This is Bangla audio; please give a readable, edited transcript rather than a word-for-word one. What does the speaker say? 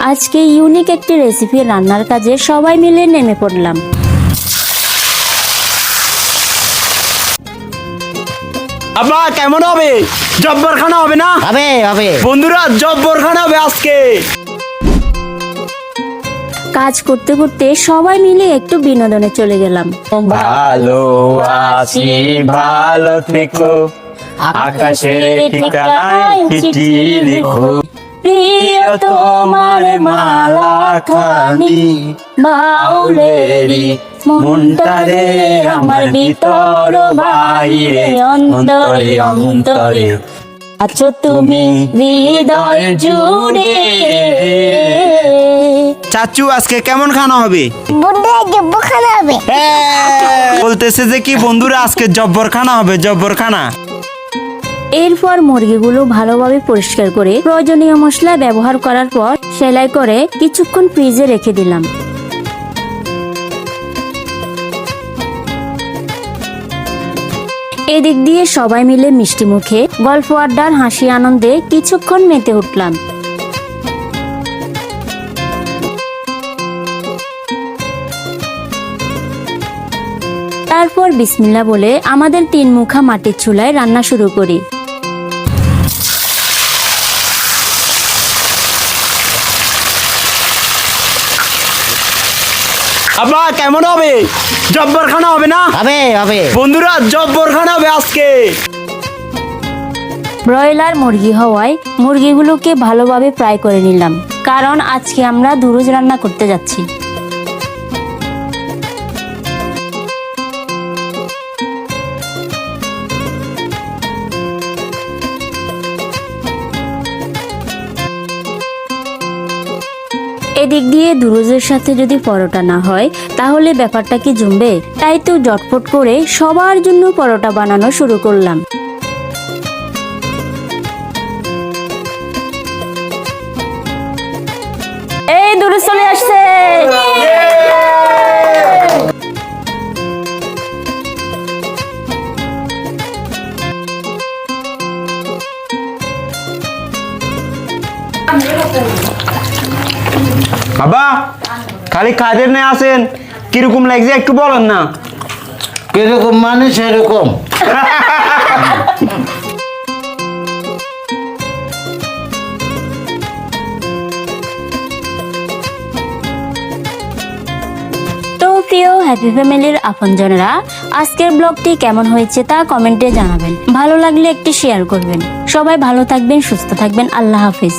আজকে ইউনিক একটি রেসিপি রান্নার কাজে সবাই মিলে নেমে পড়লাম। আব্বা কেমন হবে? জব্বর খানা হবে না? হবে হবে বন্ধুরা জব্বর খানা হবে আজকে। কাজ করতে করতে সবাই মিলে একটু বিনোদনে চলে গেলাম। ভালো আছি ভালো থেকো, আকাশের ঠিকানায় চিঠি লিখো, প্রিয় তোমার মালা খানি বাউলেরি মনটারে আমার ভিতর বাইরে অন্তরে অন্তরে আছো তুমি হৃদয় জুড়ে। চাচু আজকে কেমন খানা হবে? জব্বর খানা হবে। বলতেছে যে কি বন্ধুরা আজকে জব্বর খানা হবে, জব্বর খানা। এরপর মুরগিগুলো ভালোভাবে পরিষ্কার করে প্রয়োজনীয় মশলা ব্যবহার করার পর সেলাই করে কিছুক্ষণ ফ্রিজে রেখে দিলাম। এদিক দিয়ে সবাই মিলে মিষ্টি মুখে গল্প আড্ডার হাসি আনন্দে কিছুক্ষণ মেতে উঠলাম। তারপর বিসমিল্লাহ বলে আমাদের 3 মুখা মাটির চুলায় রান্না শুরু করি। আব্বা কেমন হবে? জব্বর খানা হবে না? হবে হবে বন্ধুরা জব্বর খানা হবে আজকে। ব্রয়লার মুরগি হওয়ায় মুরগিগুলোকে ভালোভাবে ফ্রাই করে নিলাম, কারণ আজকে আমরা দুরুজ রান্না করতে যাচ্ছি। এদিক দিয়ে দুরুজের সাথে যদি পরোটা না হয় তাহলে ব্যাপারটা কি জমবে? তাই তো জটফট করে সবার জন্য পরোটা বানানো শুরু করলাম। এই দুরুজ চলে আসছে। বাবা খালি কাজের নিয়ে আসেন, কিরকম লাগছে একটু বলেন না। কিরকম মানে সেরকম। তো প্রিয় হ্যাপি ফ্যামিলির আপনজনেরা, আজকের ব্লগটি কেমন হয়েছে তা কমেন্টে জানাবেন। ভালো লাগলে একটি শেয়ার করবেন। সবাই ভালো থাকবেন, সুস্থ থাকবেন। আল্লাহ হাফিজ।